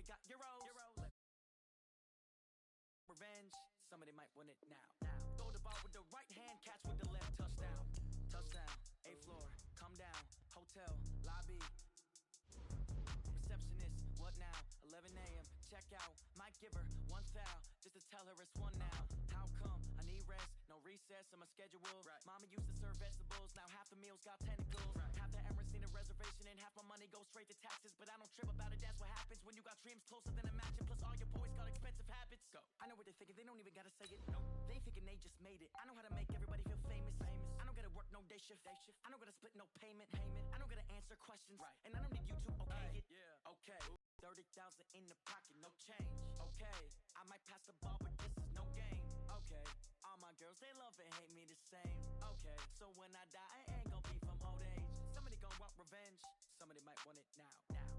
pocket got euros. Revenge, somebody might win it now. Throw the ball with the right hand, catch with the left, touchdown. Touchdown, 8th floor, come down, hotel, lobby. Receptionist, what now? 11 a.m., check out, might give her one foul, just to tell her it's one now. How come? I need rest, no recess on my schedule. Right. Mama used to serve vegetables, now half the meals got tentacles. Right. Half the Emirates need a reservation and half my money goes straight to taxes. But I don't trip about it, that's what happens when you got dreams closer than a match. And plus all your boys got expensive habits. Go. I know what they're thinking, they don't even gotta say it. No. They thinking they just made it. I know how to make everybody feel famous. I don't gotta work no day shift. I don't gotta split no payment. I don't gotta answer questions. Right. And I don't need you to okay it. Yeah. Okay. 30,000 in the pocket, no change. Okay, I might pass the ball, but this is no game. Okay, all my girls, they love and hate me the same. Okay, so when I die, I ain't gonna be from old age. Somebody gonna want revenge, somebody might want it now.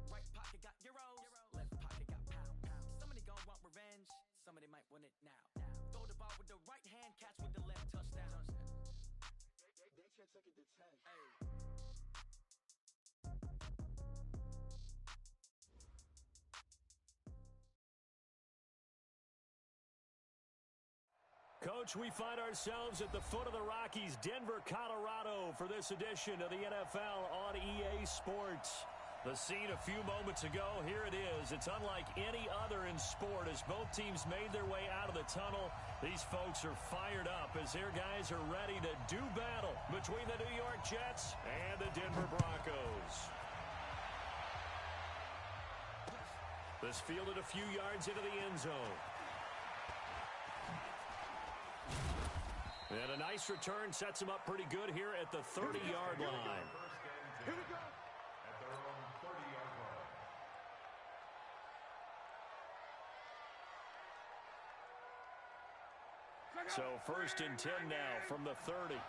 Right pocket got euros, left pocket got pound. Somebody gonna want revenge, somebody might want it now. Throw the ball with the right hand, catch with the left, touchdown. They can't take it to 10. Hey. Coach, we find ourselves at the foot of the Rockies, Denver, Colorado, for this edition of the NFL on EA Sports. The scene a few moments ago, here it is. It's unlike any other in sport as both teams made their way out of the tunnel. These folks are fired up as their guys are ready to do battle between the New York Jets and the Denver Broncos. This fielded a few yards into the end zone. And a nice return sets him up pretty good here at the 30-yard line. Here we go. At their own 30-yard line. So 1st and 10 now from the 30.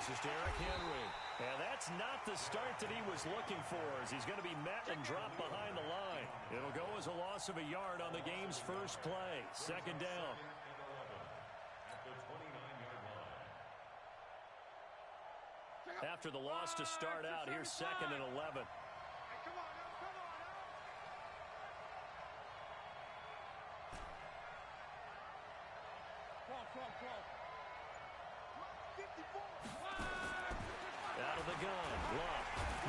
This is Derrick Henry. And that's not the start that he was looking for as he's going to be met and dropped behind the line. It'll go as a loss of a yard on the game's first play. 2nd down. At the 29-yard line. After the loss to start out, here's 2nd and 11. Out of the gun, Luck.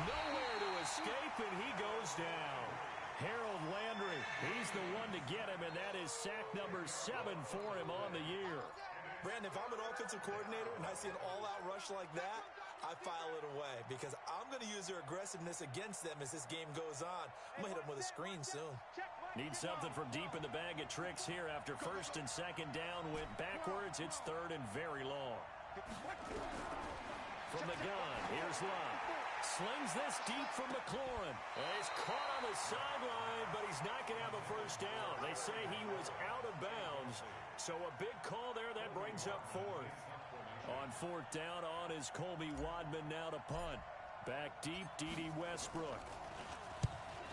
Nowhere to escape, and he goes down. Harold Landry, he's the one to get him, and that is sack number 7 for him on the year. Brandon, if I'm an offensive coordinator and I see an all-out rush like that, I file it away because I'm going to use their aggressiveness against them as this game goes on. I'm going to hit them with a screen soon. Need something from deep in the bag of tricks here after 1st and 2nd down went backwards. It's 3rd and very long. From the gun, here's Love. Slings this deep from McLaurin. And he's caught on the sideline, but he's not going to have a first down. They say he was out of bounds. So a big call there that brings up 4th. On 4th down on is Colby Wadman now to punt. Back deep, D.D. Westbrook.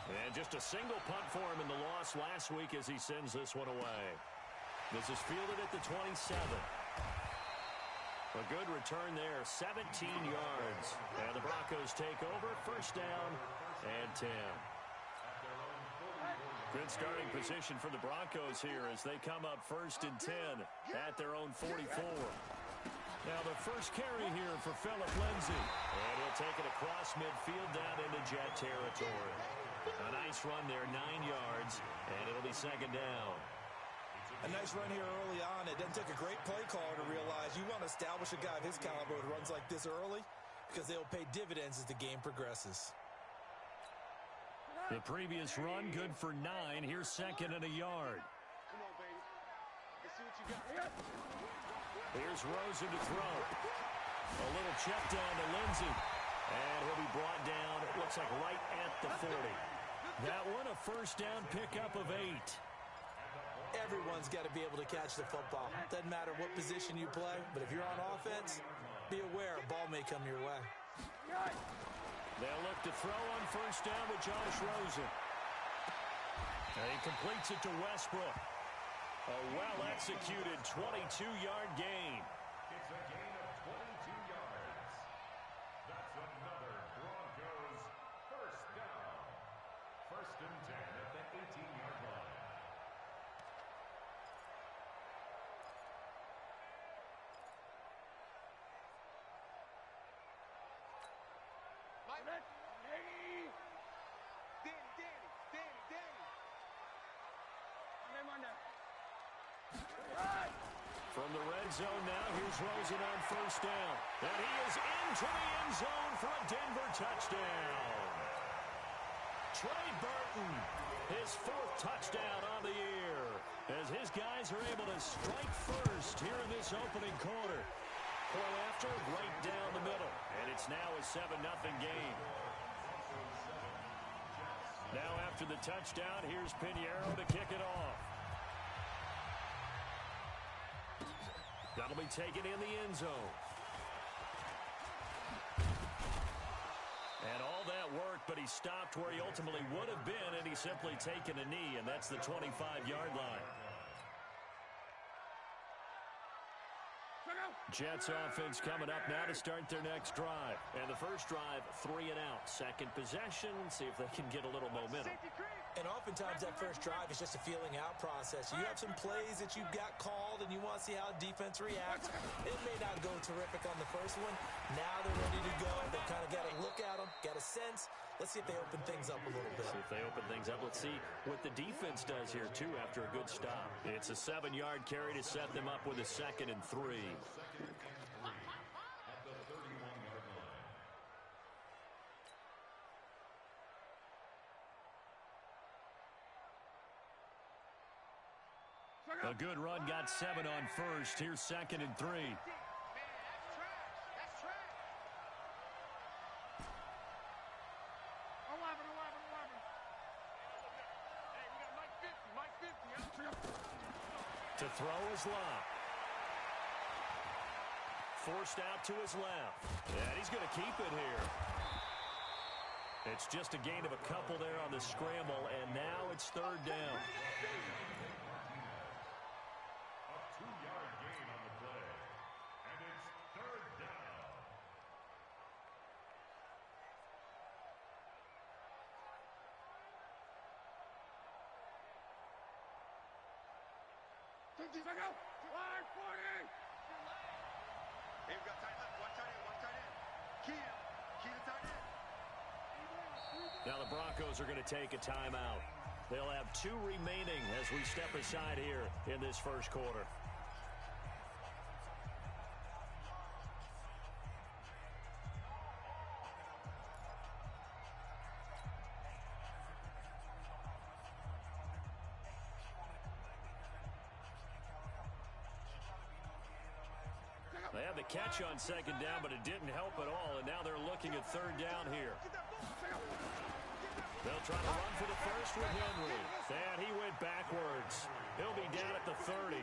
And just a single punt for him in the loss last week as he sends this one away. This is fielded at the 27. A good return there, 17 yards. And the Broncos take over, 1st down and 10. Good starting position for the Broncos here as they come up 1st and 10 at their own 44. Now the first carry here for Phillip Lindsay. And he'll take it across midfield down into Jet territory. A nice run there, 9 yards, and it'll be 2nd down. A nice run here early on. It doesn't take a great play caller to realize you want to establish a guy of his caliber who runs like this early because they'll pay dividends as the game progresses. The previous run, good for 9. Here's 2nd and a yard. Come on, baby. Let's see what you got here. Here's Rosen to throw. A little check down to Lindsay. And he'll be brought down, it looks like right at the 40. That one, a 1st down pickup of 8. Everyone's got to be able to catch the football. Doesn't matter what position you play, but if you're on offense, be aware a ball may come your way. They'll look to throw on first down with Josh Rosen. And he completes it to Westbrook. A well-executed 22-yard gain. It's a gain of 22 yards. That's another Broncos first down. First and 10 at the 18-yard line. From the red zone now, here's Rosen on first down. And he is into the end zone for a Denver touchdown. Trey Burton, his 4th touchdown on the year, as his guys are able to strike first here in this opening quarter. Point after, right down the middle. And it's now a 7-0 game. Now after the touchdown, here's Pinheiro to kick it off. That'll be taken in the end zone. And all that work, but he stopped where he ultimately would have been, and he's simply taken a knee, and that's the 25-yard line. Jets offense coming up now to start their next drive. And the first drive, 3 and out. Second possession, see if they can get a little momentum. And oftentimes that first drive is just a feeling out process. You have some plays that you've got called and you want to see how defense reacts. It may not go terrific on the first one. Now they're ready to go. They've kind of got a look at them, got a sense. Let's see if they open things up a little bit. See if they open things up. Let's see what the defense does here, too, after a good stop. It's a 7-yard carry to set them up with a 2nd and 3. A good run, got 7 on first. Here's 2nd and 3. To throw is Locke. Forced out to his left. And he's going to keep it here. It's just a gain of a couple there on the scramble, and now it's 3rd down. Now the Broncos are going to take a timeout. They'll have 2 remaining as we step aside here in this first quarter. They had the catch on 2nd down, but it didn't help at all, and now they're looking at 3rd down here. They'll try to run for the first with Henry. And he went backwards. He'll be down at the 30.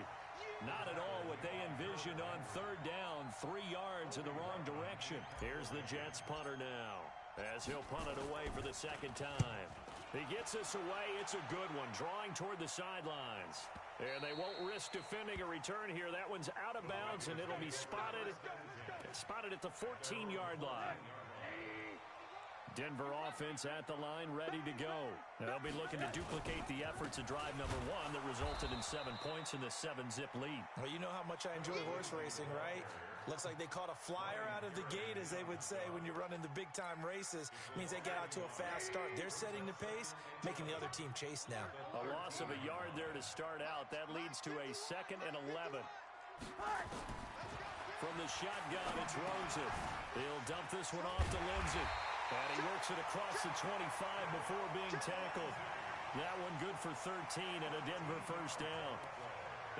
Not at all what they envisioned on 3rd down. 3 yards in the wrong direction. Here's the Jets punter now, as he'll punt it away for the 2nd time. He gets this away. It's a good one, drawing toward the sidelines. And they won't risk defending a return here. That one's out of bounds, and it'll be spotted at the 14-yard line. Denver offense at the line, ready to go. They'll be looking to duplicate the efforts of drive number 1 that resulted in 7 points in the 7-zip lead. Well, you know how much I enjoy horse racing, right? Looks like they caught a flyer out of the gate, as they would say when you're running the big-time races. Means they get out to a fast start. They're setting the pace, making the other team chase now. A loss of a yard there to start out. That leads to a 2nd and 11. From the shotgun, it's Rosen. He'll dump this one off to Lindsey. And he works it across the 25 before being tackled. That one good for 13 and a Denver first down.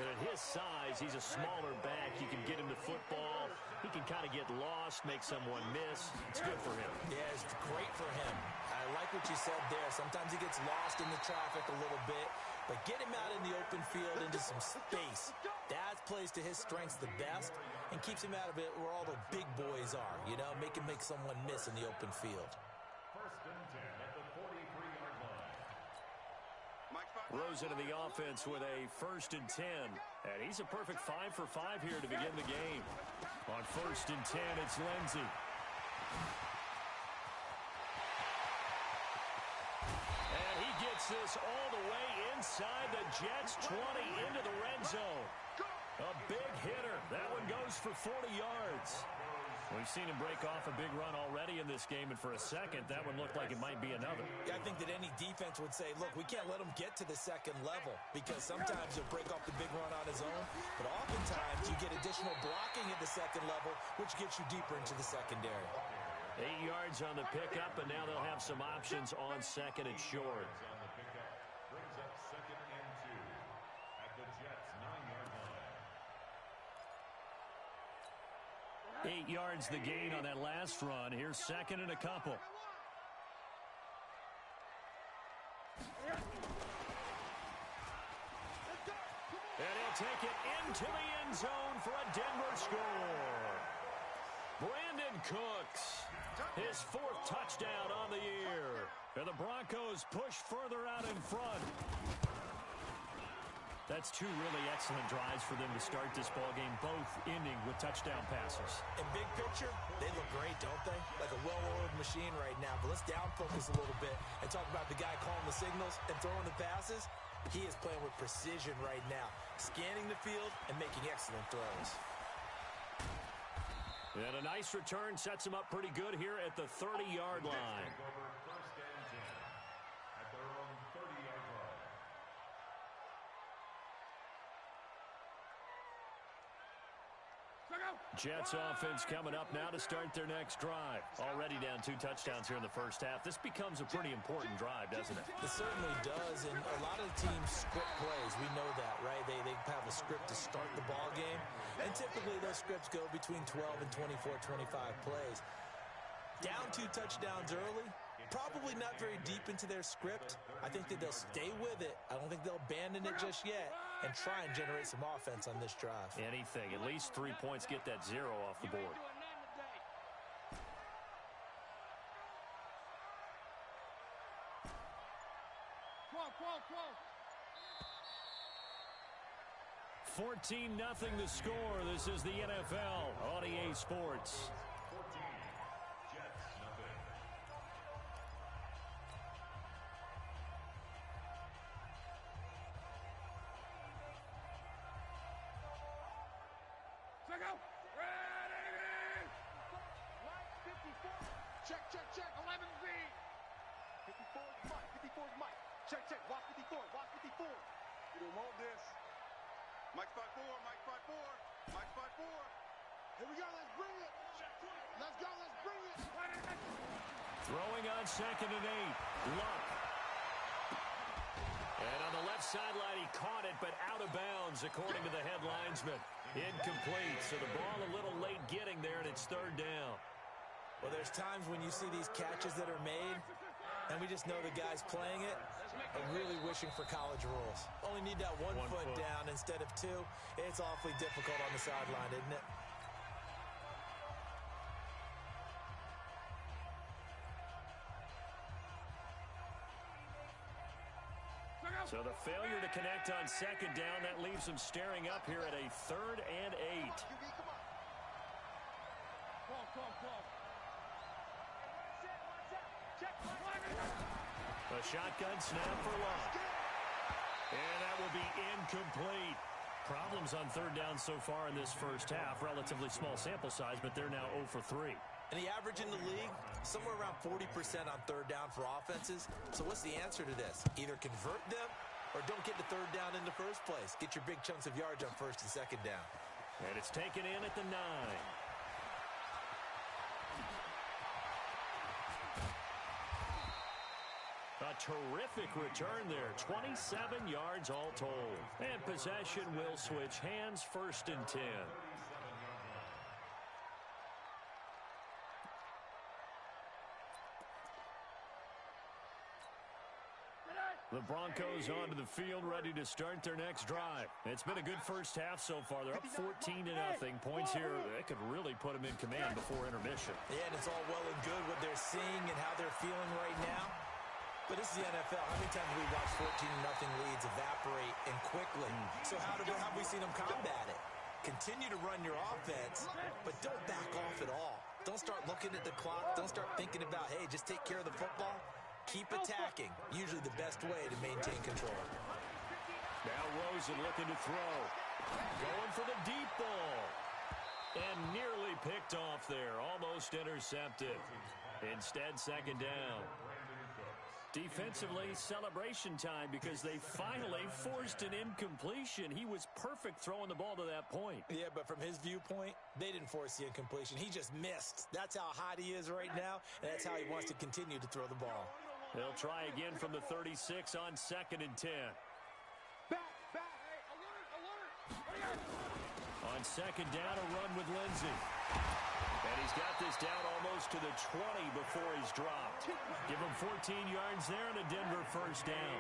And at his size, he's a smaller back. He can get him the football. He can kind of get lost, make someone miss. It's good for him. Yeah, it's great for him. I like what you said there. Sometimes he gets lost in the traffic a little bit. But get him out in the open field into some space. That plays to his strengths the best and keeps him out of it where all the big boys are. You know, make him make someone miss in the open field. Rose into the offense with a 1st and 10. And he's a perfect 5 for 5 here to begin the game. On 1st and 10, it's Lindsey. And he gets this all the way inside the Jets' 20 into the red zone. A big hitter. That one goes for 40 yards. We've seen him break off a big run already in this game, and for a second, that one looked like it might be another. Yeah, I think that any defense would say, look, we can't let him get to the second level because sometimes he'll break off the big run on his own, but oftentimes you get additional blocking at the second level, which gets you deeper into the secondary. 8 yards on the pickup, and now they'll have some options on 2nd and short. Brings up 2nd and 2 at the Jets' 9-yard line. 8 yards the gain on that last run. Here's 2nd and a couple. And he'll take it into the end zone for a Denver score. Brandon Cooks, his 4th touchdown on the year. And the Broncos push further out in front. That's 2 really excellent drives for them to start this ballgame, both ending with touchdown passes. In big picture, they look great, don't they? Like a well-oiled machine right now. But let's down focus a little bit and talk about the guy calling the signals and throwing the passes. He is playing with precision right now, scanning the field and making excellent throws. And a nice return sets him up pretty good here at the 30-yard line. Over 1st and 10 at their own 30-yard line. Jets offense coming up now to start their next drive. Already down 2 touchdowns here in the first half. This becomes a pretty important drive, doesn't it? It certainly does, and a lot of the teams script plays. We know that, right? They have a script to start the ball game, and typically those scripts go between 12 and 24, 25 plays. Down 2 touchdowns early, probably not very deep into their script. I think that they'll stay with it. I don't think they'll abandon it just yet and try and generate some offense on this drive. Anything. At least 3 points, get that 0 off the board. Whoa. 14-0 the score. This is the NFL on EA Sports. 14, Jets, nothing. Check, 11Z. 54 is Mike, 54 is Mike. Check, watch 54, watch 54. You don't want this. Mike 5-4, Mike 5-4, Mike 5-4. Here we go, let's bring it. Let's go, let's bring it. Throwing on 2nd and 8. Luck. And on the left sideline, he caught it, but out of bounds, according to the head linesman. Incomplete, so the ball a little late getting there, and it's 3rd down. Well, there's times when you see these catches that are made, and we just know the guys playing it are really wishing for college rules. Only need that one foot down instead of 2. It's awfully difficult on the sideline, isn't it? So the failure to connect on 2nd down, that leaves them staring up here at a 3rd and 8. A shotgun snap for Luck. And that will be incomplete. Problems on 3rd down so far in this first half. Relatively small sample size, but they're now 0 for 3. And the average in the league, somewhere around 40% on 3rd down for offenses. So what's the answer to this? Either convert them or don't get to 3rd down in the first place. Get your big chunks of yards on 1st and 2nd down. And it's taken in at the 9. A terrific return there. 27 yards all told. And possession will switch hands. 1st and 10. The Broncos onto the field, ready to start their next drive. It's been a good first half so far. They're up 14-0. Points here, that could really put them in command before intermission. Yeah, and it's all well and good what they're seeing and how they're feeling right now. But this is the NFL. How many times have we watched 14-0 leads evaporate and quickly? So how have we seen them combat it? Continue to run your offense, but don't back off at all. Don't start looking at the clock. Don't start thinking about, hey, just take care of the football. Keep attacking. Usually the best way to maintain control. Now Rosen looking to throw. Going for the deep ball. And nearly picked off there. Almost intercepted. Instead, second down. Defensively, celebration time because they finally forced an incompletion. He was perfect throwing the ball to that point. Yeah, but from his viewpoint, they didn't force the incompletion. He just missed. That's how hot he is right now, and that's how he wants to continue to throw the ball. They'll try again from the 36 on 2nd and 10. Back, hey, alert. On 2nd down, a run with Lindsey. And he's got this down almost to the 20 before he's dropped. Give him 14 yards there and a Denver first down.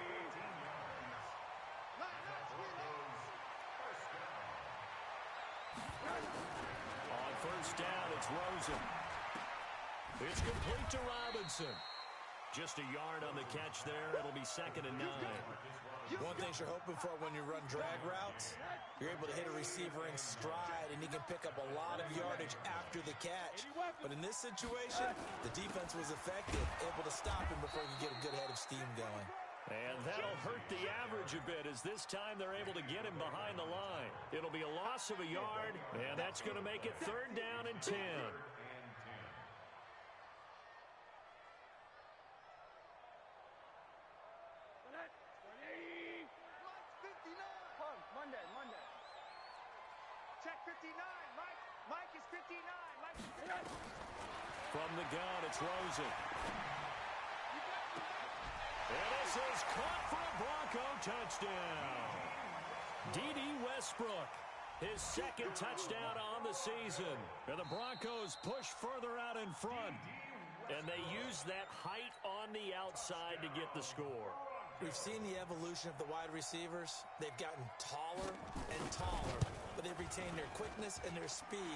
On first down, it's Rosen. It's complete to Robinson. Just a yard on the catch there. It'll be 2nd and 9. One thing you're hoping for when you run drag routes, you're able to hit a receiver in stride, and he can pick up a lot of yardage after the catch. But in this situation, the defense was effective, able to stop him before he could get a good head of steam going. And that'll hurt the average a bit as this time they're able to get him behind the line. It'll be a loss of a yard, and that's going to make it 3rd down and 10. Monday. Check 59. Mike is 59. From the gun, it's Rosen. And this is caught for a Bronco touchdown. D.D. Westbrook, his 2nd touchdown on the season. And the Broncos push further out in front. And they use that height on the outside to get the score. We've seen the evolution of the wide receivers. They've gotten taller and taller, but they've retained their quickness and their speed.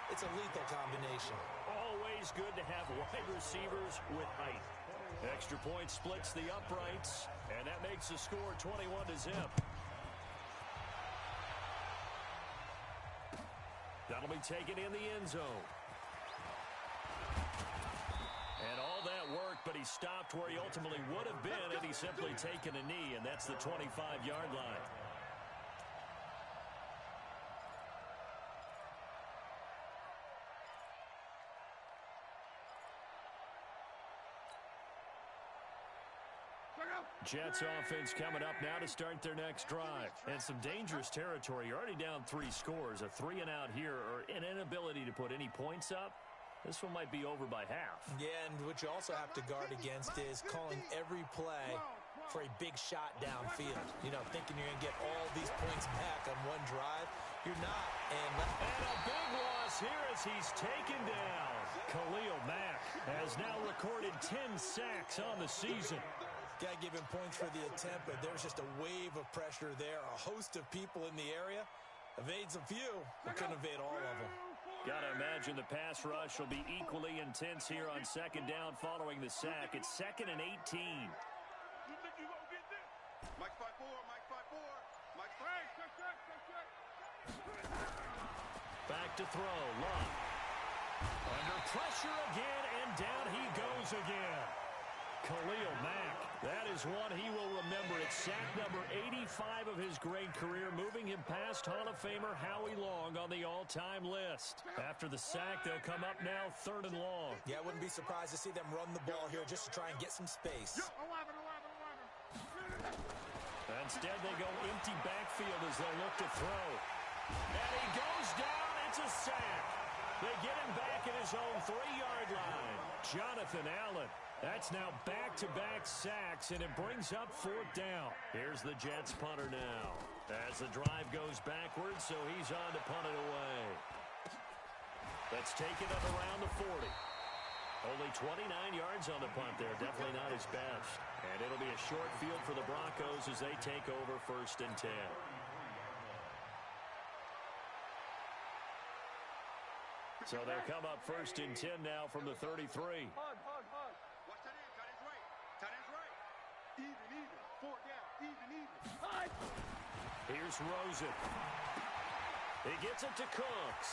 It's a lethal combination. Always good to have wide receivers with height. Extra point splits the uprights, and that makes the score 21-0. That'll be taken in the end zone. And all that work, but he stopped where he ultimately would have been had he simply taken a knee, and that's the 25-yard line. Jets offense coming up now to start their next drive. And some dangerous territory. You're already down 3 scores. A 3-and-out here, or an inability to put any points up. This one might be over by half. Yeah, and what you also have to guard against is calling every play for a big shot downfield. You know, thinking you're going to get all these points back on one drive. You're not. And a big loss here as he's taken down. Khalil Mack has now recorded 10 sacks on the season. Got to give him points for the attempt, but there's just a wave of pressure there. A host of people in the area. Evades a few, but couldn't evade all of them. Got to imagine the pass rush will be equally intense here on 2nd down following the sack. It's 2nd and 18. You think you gonna get this? Mike 5-4. Mike 5. Check. Back to throw. Love. Under pressure again, and down he goes again. Khalil Mack. That is one he will remember. It's sack number 85 of his great career, moving him past Hall of Famer Howie Long on the all-time list. After the sack, they'll come up now 3rd and long. Yeah, I wouldn't be surprised to see them run the ball here just to try and get some space. Instead, they go empty backfield as they look to throw. And he goes down. It's a sack. They get him back at his own 3-yard line. Jonathan Allen. That's now back-to-back sacks, and it brings up 4th down. Here's the Jets punter now. As the drive goes backwards, so he's on to punt it away. Let's take it up around the 40. Only 29 yards on the punt there. Definitely not his best. And it'll be a short field for the Broncos as they take over 1st and 10. So they'll come up 1st and 10 now from the 33. Watch tight end. Tight end's right. 4 down, even. Here's Rosen. He gets it to Cooks.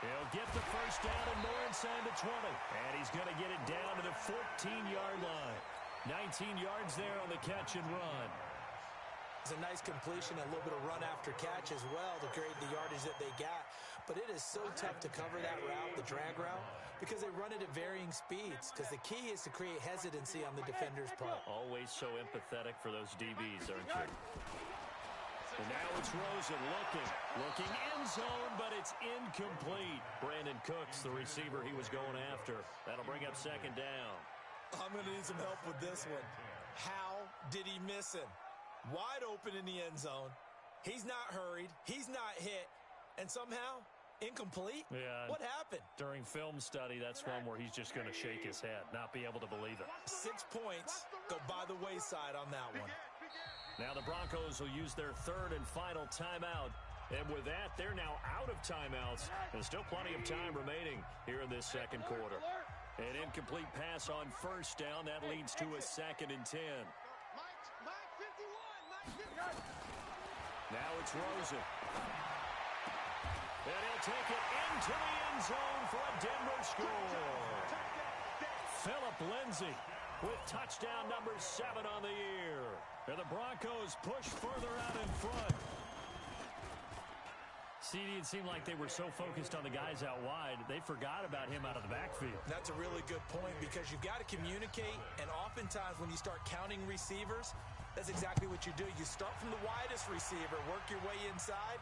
He'll get the first down and more inside the 20. And he's going to get it down to the 14-yard line. 19 yards there on the catch and run. It's a nice completion, a little bit of run after catch as well to create the yardage that they got. But it is so tough to cover that route, the drag route, because they run it at varying speeds. Because the key is to create hesitancy on the defender's part. Always so empathetic for those DBs, aren't you? And now it's Rosen looking end zone, but it's incomplete. Brandon Cooks, the receiver he was going after. That'll bring up second down. I'm going to need some help with this one. How did he miss him? Wide open in the end zone. He's not hurried. He's not hit. And somehow, incomplete? Yeah. What happened? During film study, that's one where he's just going to shake his head, not be able to believe it. 6 points go by the wayside on that one. Now the Broncos will use their third and final timeout. And with that, they're now out of timeouts. There's still plenty of time remaining here in this second quarter. An incomplete pass on first down. That leads to a 2nd and 10. Now it's Rosen. And he'll take it into the end zone for a Denver score. Phillip Lindsay with touchdown number 7 on the year. And the Broncos push further out in front. CD, it seemed like they were so focused on the guys out wide, they forgot about him out of the backfield. That's a really good point because you've got to communicate, and oftentimes when you start counting receivers, that's exactly what you do. You start from the widest receiver, work your way inside.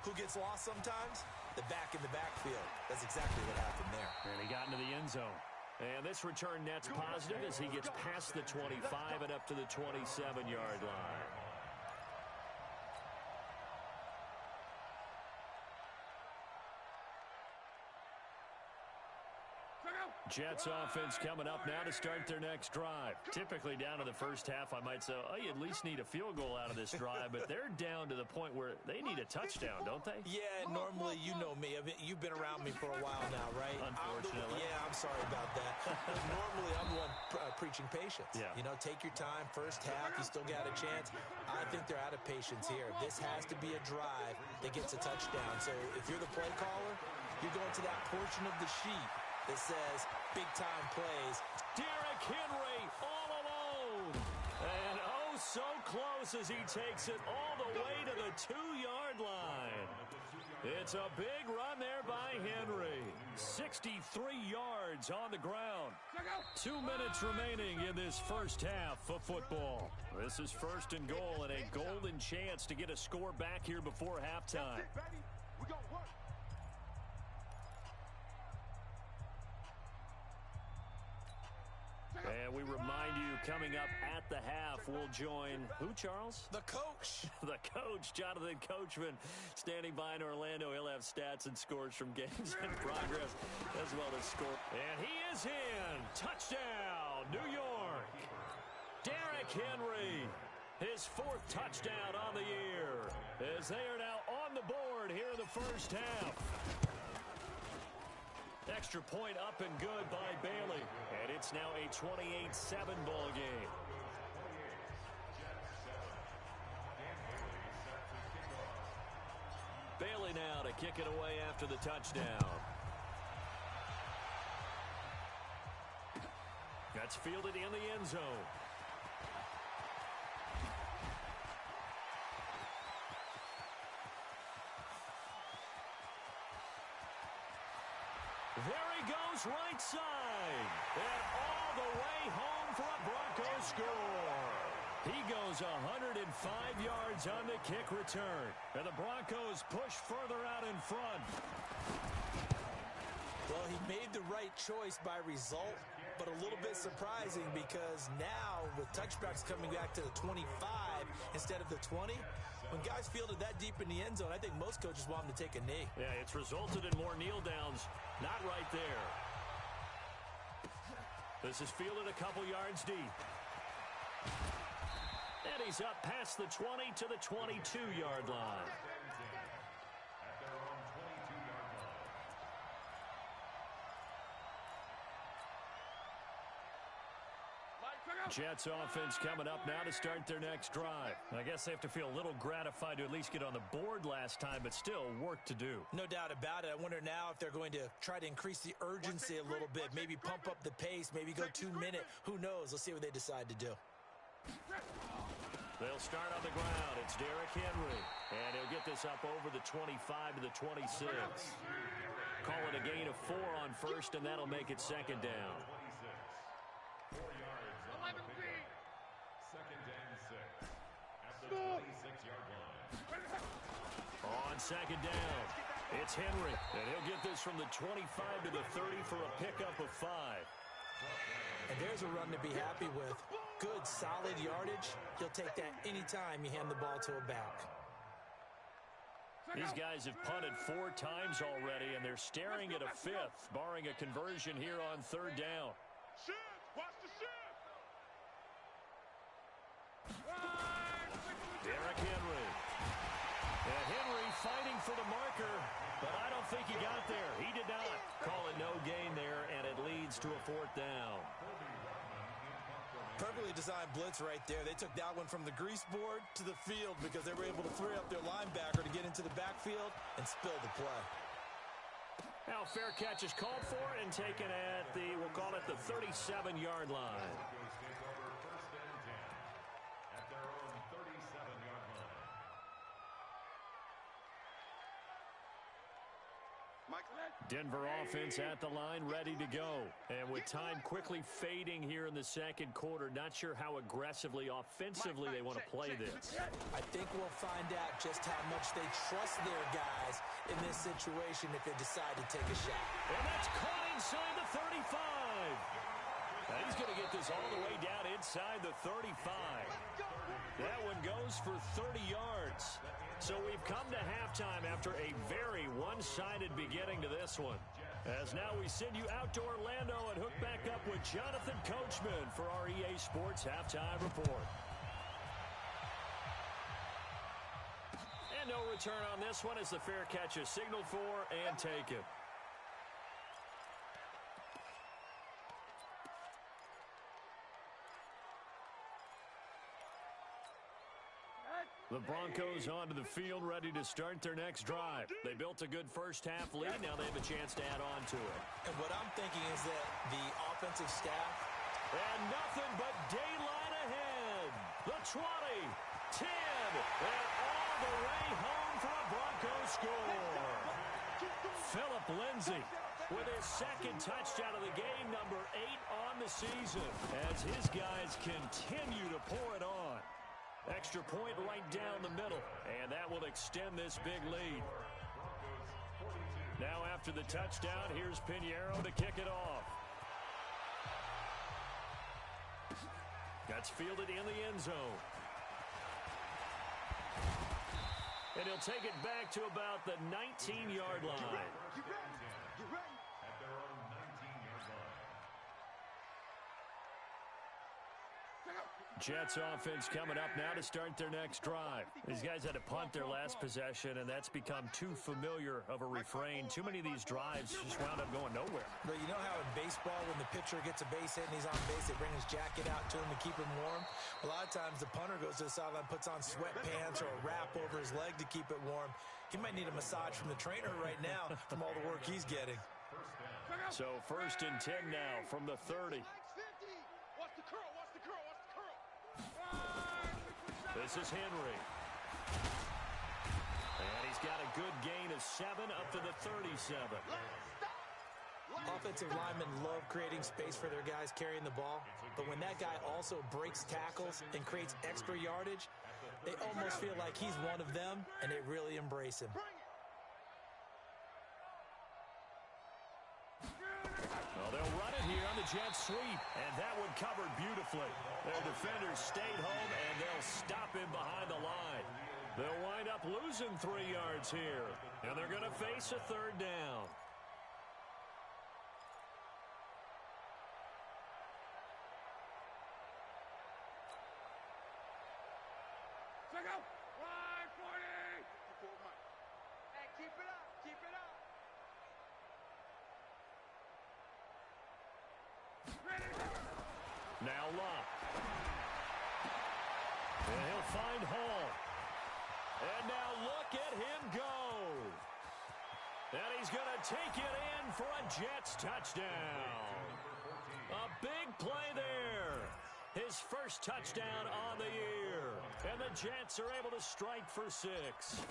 Who gets lost sometimes? The back in the backfield. That's exactly what happened there. And he got into the end zone. And this return net's positive as he gets past the 25 and up to the 27-yard line. Jets offense coming up now to start their next drive. Typically down to the first half, I might say, oh, you at least need a field goal out of this drive, but they're down to the point where they need a touchdown, don't they? Yeah, normally, you know me. You've been around me for a while now, right? Unfortunately. I'm sorry about that. But normally, I'm the one preaching patience. Yeah. You know, take your time. First half, you still got a chance. I think they're out of patience here. This has to be a drive that gets a touchdown. So if you're the play caller, you're going to that portion of the sheet that says big-time plays. Derrick Henry all alone. And oh, so close as he takes it all the way to the 2-yard line. It's a big run there by Henry. 63 yards on the ground. 2 minutes remaining in this first half of football. This is first and goal and a golden chance to get a score back here before halftime. We got work. And we remind you, coming up at the half, we'll join who, Charles? The coach. The coach, Jonathan Coachman, standing by in Orlando. He'll have stats and scores from games in progress, as well as score. And he is in. Touchdown, New York. Derrick Henry, his 4th touchdown on the year, as they are now on the board here in the first half. Extra point up and good by Bailey. And it's now a 28-7 ball game. Bailey now to kick it away after the touchdown. That's fielded in the end zone. There he goes right side. And all the way home for a Broncos score. He goes 105 yards on the kick return. And the Broncos push further out in front. Well, he made the right choice by result, but a little bit surprising because now with touchbacks coming back to the 25 instead of the 20, when guys fielded that deep in the end zone, I think most coaches want them to take a knee. Yeah, it's resulted in more kneel downs. Not right there. This is fielded a couple yards deep. And he's up past the 20 to the 22-yard line. Jets offense coming up now to start their next drive. I guess they have to feel a little gratified to at least get on the board last time, but still work to do. No doubt about it. I wonder now if they're going to try to increase the urgency a little bit, maybe pump up the pace, maybe go 2 minute. Who knows? Let's see what they decide to do. They'll start on the ground. It's Derrick Henry, and he'll get this up over the 25 to the 26. Call it a gain of 4 on first, and that'll make it second down. 4 yards on the pickup. Second and 6 at the 26-yard line. On second down, it's Henry, and he'll get this from the 25 to the 30 for a pickup of 5. And there's a run to be happy with. Good, solid yardage. He'll take that anytime you hand the ball to a back. These guys have punted 4 times already, and they're staring at a 5th, barring a conversion here on third down. Shift! Watch the shift! Derrick Henry. And Henry fighting for the marker, but I don't think he got there. He did not. Call it no gain there, and it leads to a 4th down. Perfectly designed blitz right there. They took that one from the grease board to the field because they were able to free up their linebacker to get into the backfield and spill the play. Now fair catch is called for and taken at the, we'll call it the 37-yard line. Take over first and 10 at their own 37-yard line. Denver offense at the line, ready to go. And with time quickly fading here in the second quarter, not sure how aggressively, offensively they want to play this. I think we'll find out just how much they trust their guys in this situation if they decide to take a shot. And that's caught inside the 35. Now he's going to get this all the way down inside the 35. That one goes for 30 yards. So we've come to halftime after a very one-sided beginning to this one. As now we send you out to Orlando and hook back up with Jonathan Coachman for our EA Sports Halftime Report. And no return on this one as the fair catch is signaled for and taken. The Broncos onto the field, ready to start their next drive. They built a good first-half lead. Now they have a chance to add on to it. And what I'm thinking is that the offensive staff... And nothing but daylight ahead. The 20, 10, and all the way home for a Broncos score. Phillip Lindsay with his second touchdown of the game, number 8 on the season, as his guys continue to pour it on. Extra point right down the middle, and that will extend this big lead. Now after the touchdown, here's Pinheiro to kick it off. That's fielded in the end zone. And he'll take it back to about the 19-yard line. Get ready. At their own 19-yard line. Jets offense coming up now to start their next drive. These guys had to punt their last possession, and that's become too familiar of a refrain. Too many of these drives just wound up going nowhere. But you know how in baseball, when the pitcher gets a base hit and he's on base, they bring his jacket out to him to keep him warm? A lot of times the punter goes to the sideline, puts on sweatpants or a wrap over his leg to keep it warm. He might need a massage from the trainer right now from all the work he's getting. So first and 10 now from the 30. Watch the curl, watch the curl, watch the curl. This is Henry. And he's got a good gain of 7 up to the 37. Offensive linemen love creating space for their guys carrying the ball, but when that guy also breaks tackles and creates extra yardage, they almost feel like he's one of them, and they really embrace him. Well, they'll run it here on the jet sweep, and that one covered beautifully. Their defenders stayed home, and they'll stop him behind the line. They'll wind up losing 3 yards here, and they're going to face a third down. Check out. Line 40. Hey, keep it up. Keep it up. Now Love. And he'll find Hall. And now look at him go. And he's going to take it in for a Jets touchdown. A big play there. His first touchdown on the year. And the Jets are able to strike for 6.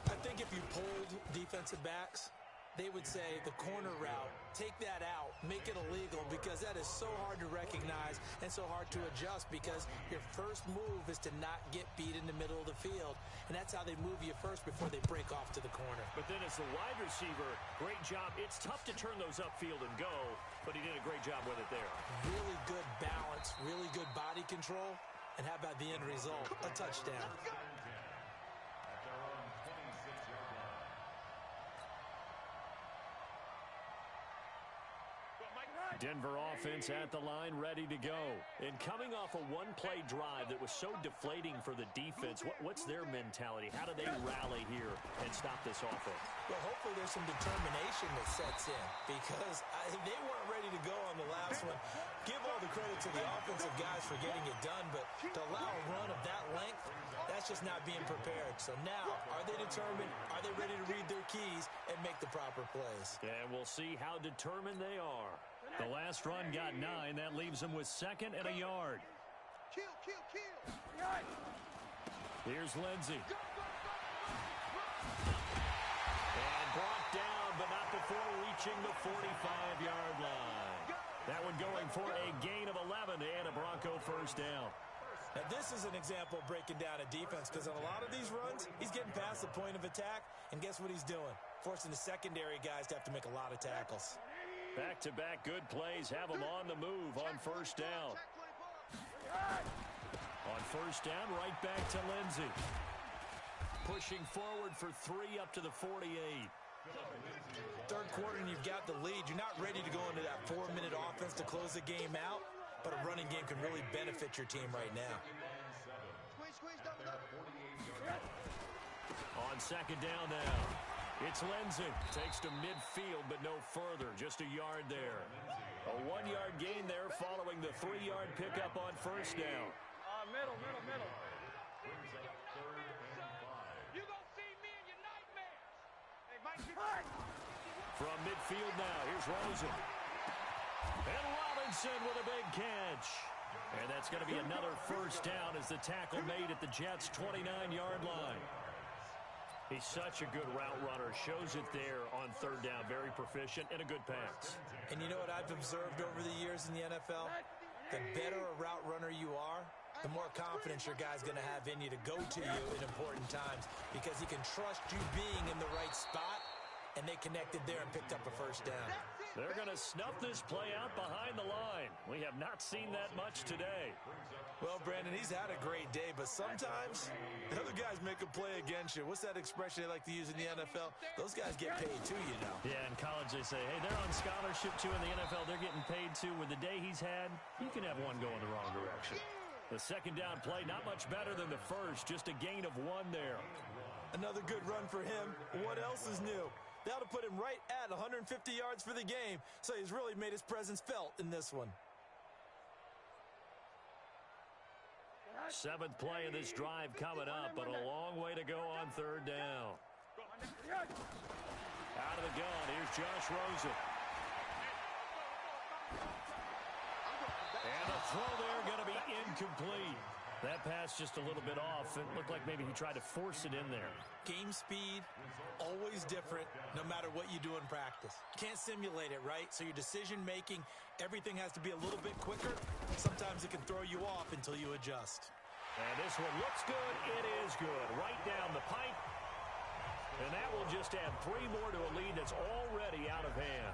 I think if you polled defensive backs, they would say the corner route, take that out, make it illegal, because that is so hard to recognize and so hard to adjust, because your first move is to not get beat in the middle of the field, and that's how they move you first before they break off to the corner. But then as the wide receiver, great job. It's tough to turn those upfield and go, but he did a great job with it there. Really good balance, really good body control, and how about the end result? A touchdown. Denver offense at the line, ready to go. And coming off a one-play drive that was so deflating for the defense, what's their mentality? How do they rally here and stop this offense? Well, hopefully there's some determination that sets in, because they weren't ready to go on the last one. Give all the credit to the offensive guys for getting it done, but to allow a run of that length, that's just not being prepared. So now, are they determined? Are they ready to read their keys and make the proper plays? And we'll see how determined they are. The last run got 9. That leaves them with 2nd and a yard. Kill. Here's Lindsey. And brought down, but not before reaching the 45-yard line. That one going for a gain of 11 and a Bronco first down. Now, this is an example of breaking down a defense, because on a lot of these runs, he's getting past the point of attack, and guess what he's doing? Forcing the secondary guys to have to make a lot of tackles. Back-to-back good plays have them on the move on first down. On first down, right back to Lindsey. Pushing forward for 3 up to the 48. Third quarter and you've got the lead. You're not ready to go into that 4-minute offense to close the game out, but a running game can really benefit your team right now. On second down now. It's Lindsey. Takes to midfield, but no further. Just a yard there. A 1-yard gain there following the 3-yard pickup on first down. Middle. You gonna see me in your nightmares. Hey, Mike. From midfield now, here's Rosen. And Robinson with a big catch. And that's going to be another first down as the tackle made at the Jets' 29-yard line. He's such a good route runner. Shows it there on third down. Very proficient and a good pass. And you know what I've observed over the years in the NFL? The better a route runner you are, the more confidence your guy's going to have in you to go to you in important times, because he can trust you being in the right spot, and they connected there and picked up a first down. They're going to snuff this play out behind the line. We have not seen that much today. Well, Brandon, he's had a great day, but sometimes the other guys make a play against you. What's that expression they like to use in the NFL? Those guys get paid too, you know. Yeah, in college they say, hey, they're on scholarship too. In the NFL, they're getting paid too. With the day he's had, you can have one going the wrong direction. The second down play, not much better than the first. Just a gain of 1 there. Another good run for him. What else is new? That'll put him right at 150 yards for the game, so he's really made his presence felt in this one. 7th play of this drive coming up, but a long way to go on third down. Out of the gun, here's Josh Rosen. And the throw there going to be incomplete. That pass just a little bit off. It looked like maybe he tried to force it in there. Game speed, always different, no matter what you do in practice. You can't simulate it, right? So your decision-making, everything has to be a little bit quicker. Sometimes it can throw you off until you adjust. And this one looks good. It is good. Right down the pipe. And that will just add 3 more to a lead that's already out of hand.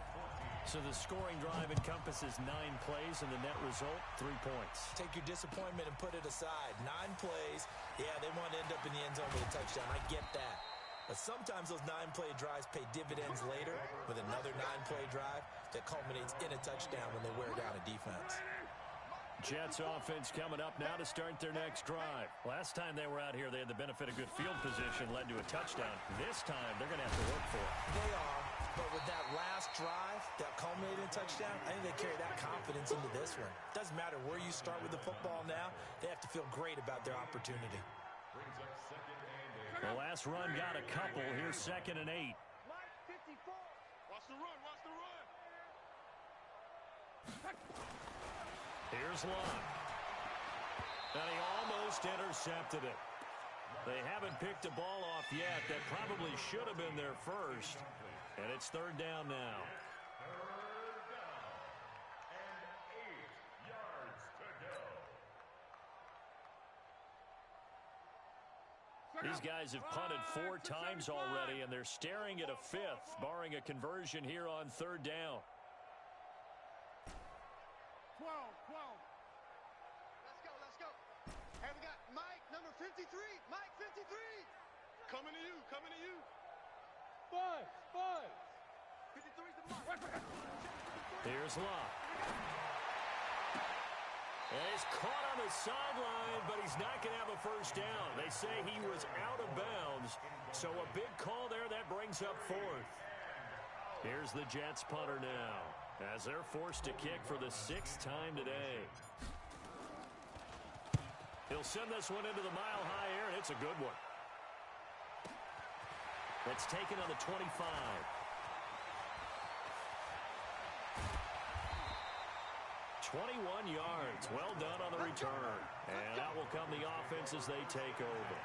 So the scoring drive encompasses 9 plays, and the net result, 3 points. Take your disappointment and put it aside. 9 plays. Yeah, they want to end up in the end zone with a touchdown. I get that. But sometimes those 9-play drives pay dividends later with another 9-play drive that culminates in a touchdown when they wear down a defense. Jets offense coming up now to start their next drive. Last time they were out here, they had the benefit of good field position, led to a touchdown. This time, they're going to have to work for it. They are. But with that last drive, that culminating touchdown, I think they carry that confidence into this one. Doesn't matter where you start with the football now, they have to feel great about their opportunity. The last run got a couple. Here's 2nd and 8. Watch the run, watch the run. Here's Lund. And he almost intercepted it. They haven't picked a ball off yet. That probably should have been their first. And it's 3rd down now. 3rd down and 8 yards to go. These guys have punted 4 times already, and they're staring at a 5th, barring a conversion here on 3rd down. 12. Let's go. Hey, we got Mike, number 53. Mike, 53. Coming to you. 53's the mark. Here's Locke. And he's caught on the sideline, but he's not going to have a first down. They say he was out of bounds, so a big call there. That brings up 4th. Here's the Jets punter now, as they're forced to kick for the 6th time today. He'll send this one into the mile-high air, and it's a good one. That's taken on the 25. 21 yards. Well done on the return. And that will come the offense as they take over.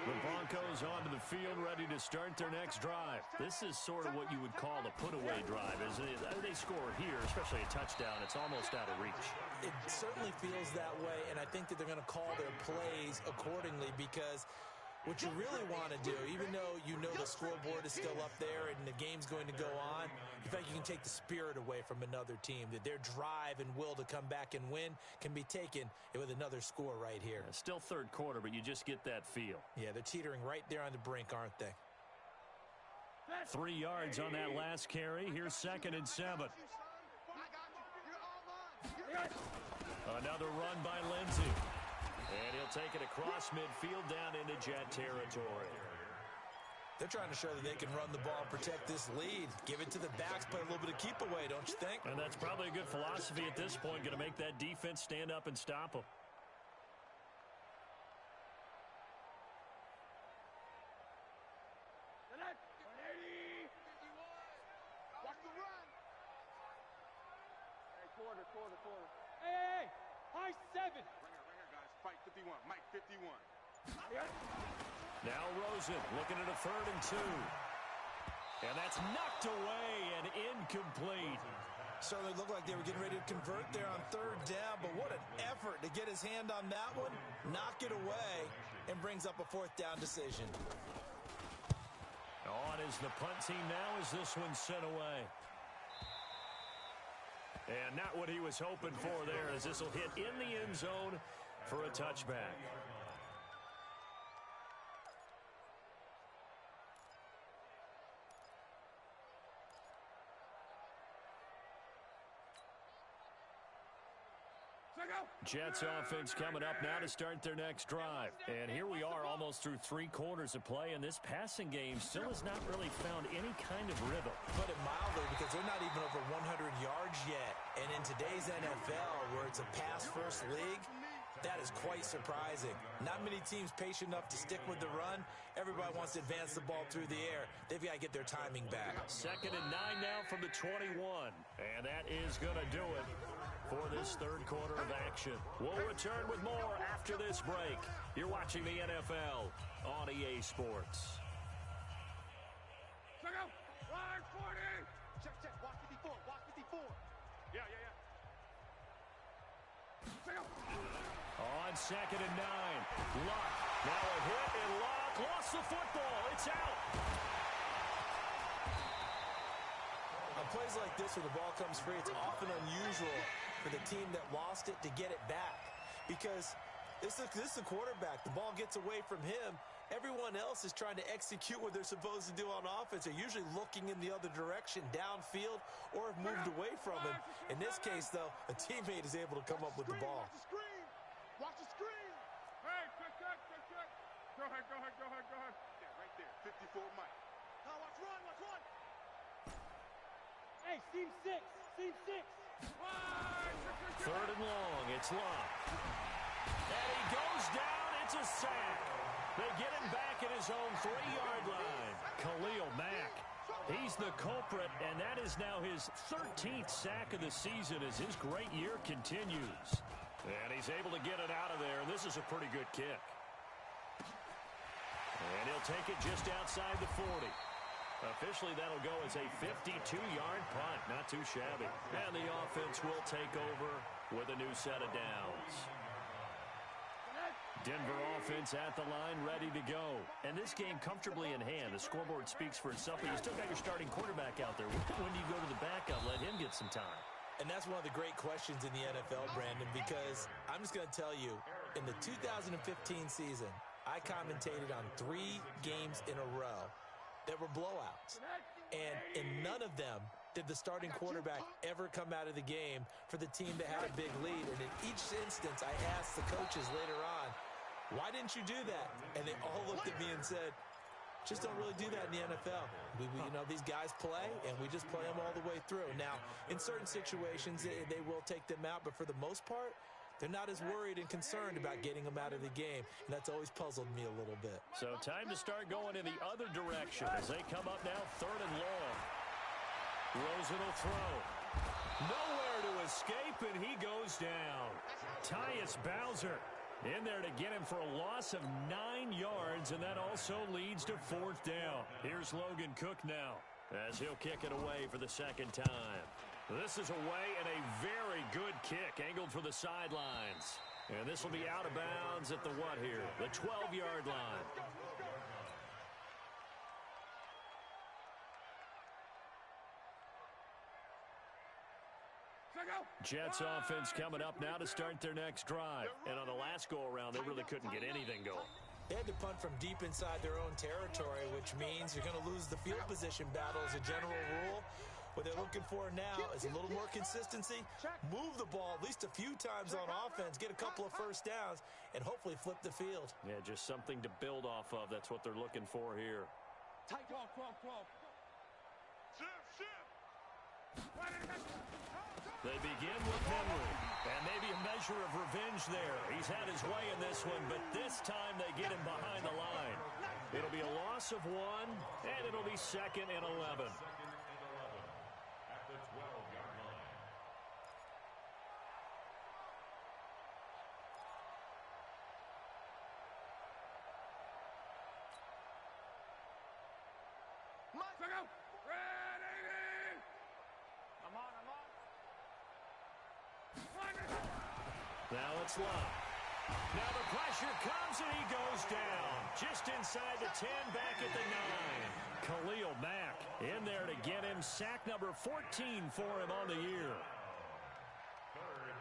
The Broncos onto the field, ready to start their next drive. This is sort of what you would call a put-away drive, isn't it? They score here, especially a touchdown. It's almost out of reach. It certainly feels that way, and I think that they're going to call their plays accordingly, because what you really want to do, even though you know the scoreboard is still up there and the game's going to go on, in fact, you can take the spirit away from another team, that their drive and will to come back and win can be taken with another score right here. Still 3rd quarter, but you just get that feel. Yeah, they're teetering right there on the brink, aren't they? 3 yards on that last carry. Here's 2nd and 7. Another run by Lindsey. And he'll take it across midfield down into Jet territory. They're trying to show that they can run the ball and protect this lead. Give it to the backs, play a little bit of keep away, don't you think? And that's probably a good philosophy at this point, going to make that defense stand up and stop them. Watch the run. Hey, quarter. Hey, high 7. Right here, guys. Fight 51. Mike, 51. Now Rosen looking at a 3rd and 2. And that's knocked away and incomplete. So they looked like they were getting ready to convert there on 3rd down, but what an effort to get his hand on that one, knock it away, and brings up a 4th down decision. On is the punt team now as this one's sent away. And not what he was hoping for there, as this will hit in the end zone for a touchback. Jets offense coming up now to start their next drive. And here we are almost through 3 quarters of play, and this passing game still has not really found any kind of rhythm. Put it mildly, because they're not even over 100 yards yet. And in today's NFL, where it's a pass-first league, that is quite surprising. Not many teams patient enough to stick with the run. Everybody wants to advance the ball through the air. They've got to get their timing back. 2nd and 9 now from the 21. And that is going to do it for this 3rd quarter of action. We'll return with more after this break. You're watching the NFL on EA Sports. Check out. Line 40. Check. Watch 54. Yeah. Check out. On 2nd and 9. Luck. Now a hit, and Luck lost the football. It's out. On plays like this, where the ball comes free, it's often unusual for the team that lost it to get it back, because this is the quarterback. The ball gets away from him. Everyone else is trying to execute what they're supposed to do on offense. They're usually looking in the other direction, downfield, or have moved away from him. In this case, though, a teammate is able to come up with the ball. Watch the screen. Hey, check. Go ahead. Yeah, right there. 54 Mike. Hey, seam six. Seam six. Third and long. It's Love. And he goes down. It's a sack. They get him back at his own 3-yard line. Khalil Mack. He's the culprit, and that is now his 13th sack of the season as his great year continues. And he's able to get it out of there, and this is a pretty good kick. And he'll take it just outside the 40. Officially, that'll go as a 52-yard punt. Not too shabby. And the offense will take over with a new set of downs. Denver offense at the line, ready to go. And this game comfortably in hand. The scoreboard speaks for itself, but you still got your starting quarterback out there. When do you go to the backup? Let him get some time. And that's one of the great questions in the NFL, Brandon, because I'm just going to tell you, in the 2015 season, I commentated on 3 games in a row that were blowouts. And in none of them did the starting quarterback ever come out of the game for the team that had a big lead. And in each instance, I asked the coaches later on, why didn't you do that? And they all looked at me and said, just don't really do that in the NFL. You know, these guys play, and we just play them all the way through. Now, in certain situations, they will take them out, but for the most part, they're not as worried and concerned about getting them out of the game, and that's always puzzled me a little bit. So time to start going in the other direction as they come up now, 3rd and long. Rosen will throw. Nowhere to escape, and he goes down. Tyus Bowser in there to get him for a loss of 9 yards, and that also leads to 4th down. Here's Logan Cook now as he'll kick it away for the second time. This is away and a very good kick angled for the sidelines. And this will be out of bounds at the what here? The 12-yard line. Jets offense coming up now to start their next drive. And on the last go-around, they really couldn't get anything going. They had to punt from deep inside their own territory, which means you're going to lose the field position battle as a general rule. What they're looking for now is a little more consistency, move the ball at least a few times on offense, get a couple of first downs, and hopefully flip the field. Yeah, just something to build off of. That's what they're looking for here. Tight, 12. They begin with Henry, and maybe a measure of revenge there. He's had his way in this one, but this time they get him behind the line. It'll be a loss of 1, and it'll be 2nd and 11. At the 12-yard line. Now it's Love. Now the pressure comes and he goes down. Just inside the 10, back at the 9. Khalil Mack in there to get him. Sack number 14 for him on the year. 3rd and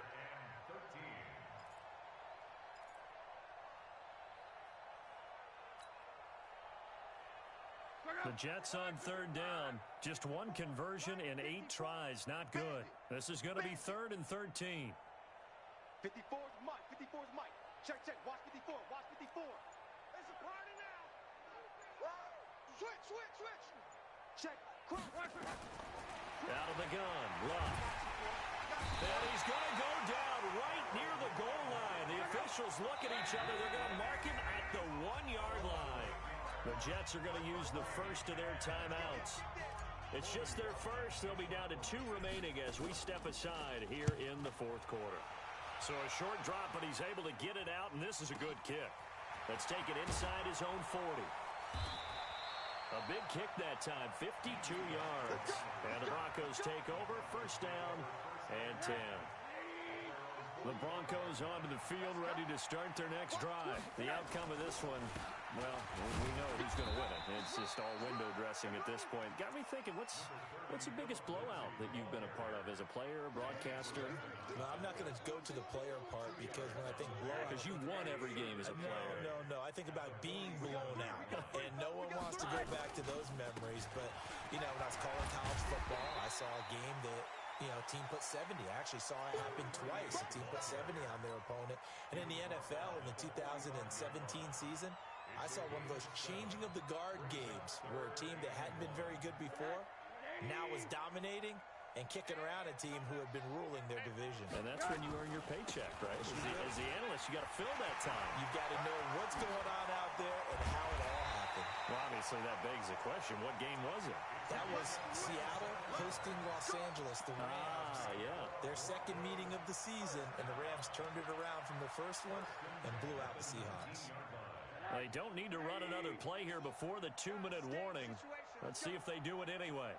13. The Jets on 3rd down. Just 1 conversion in 8 tries. Not good. This is going to be 3rd and 13. 54's Mike. 54's Mike. Check. Watch 54. Watch 54. It's a party now. Switch. Check. Out of the gun. Love. And he's going to go down right near the goal line. The officials look at each other. They're going to mark him at the 1-yard line. The Jets are going to use the first of their timeouts. It's just their first. They'll be down to 2 remaining as we step aside here in the 4th quarter. So a short drop, but he's able to get it out, and this is a good kick. Let's take it inside his own 40. A big kick that time, 52 yards. And the Broncos take over, 1st down and 10. The Broncos onto the field, ready to start their next drive. The outcome of this one, well, we know who's going to win it. It's just all window dressing at this point. Got me thinking, what's the biggest blowout that you've been a part of as a player, broadcaster? No, I'm not going to go to the player part because when I think blowout... Because you won every game as a player. No. I think about being blown out. And no one wants to go back to those memories. But, you know, when I was calling college football, I saw a game that... You know, team put 70. I actually saw it happen twice. A team put 70 on their opponent. And in the NFL in the 2017 season, I saw one of those changing of the guard games where a team that hadn't been very good before now was dominating and kicking around a team who had been ruling their division. And that's when you earn your paycheck, right? As the analyst, you got to fill that time. You've got to know what's going on out there and how it all happened. Well, obviously, that begs the question, what game was it? That was Seattle hosting Los Angeles, the Rams. Yeah. Their second meeting of the season, and the Rams turned it around from the first one and blew out the Seahawks. They don't need to run another play here before the 2-minute warning. Let's see if they do it anyway.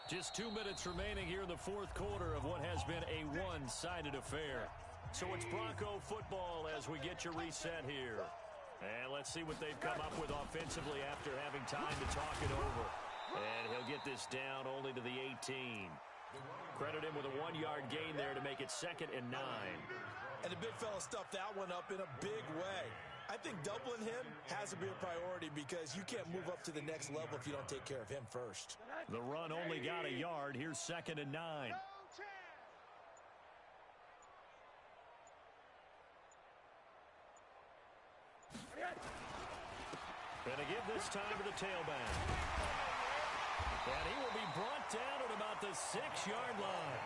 Just 2 minutes remaining here in the fourth quarter of what has been a one-sided affair. So it's Bronco football as we get your reset here. And let's see what they've come up with offensively after having time to talk it over. And he'll get this down only to the 18. Credit him with a 1-yard gain there to make it 2nd and 9. And the big fella stuffed that one up in a big way. I think doubling him has to be a priority because you can't move up to the next level if you don't take care of him first. The run only got a yard. Here's 2nd and 9. Gonna give this time to the tailback. And he will be brought down at about the 6-yard line.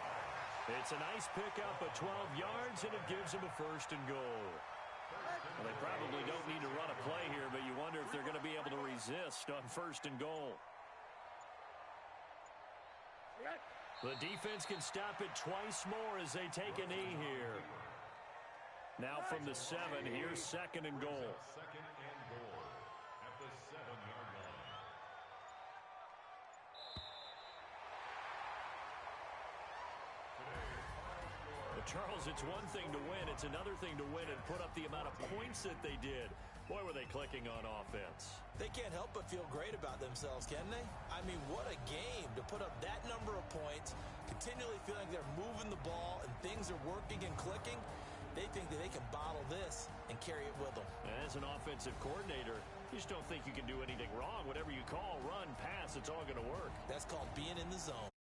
It's a nice pickup of 12 yards, and it gives him a 1st and goal. Well, they probably don't need to run a play here, but you wonder if they're going to be able to resist on 1st and goal. The defense can stop it twice more as they take a knee here. Now from the 7, here's 2nd and goal. 2nd and goal at the 7-yard line. Charles, it's one thing to win. It's another thing to win and put up the amount of points that they did. Boy, were they clicking on offense. They can't help but feel great about themselves, can they? I mean, what a game to put up that number of points, continually feeling they're moving the ball and things are working and clicking. They think that they can bottle this and carry it with them. And as an offensive coordinator, you just don't think you can do anything wrong. Whatever you call, run, pass, it's all going to work. That's called being in the zone.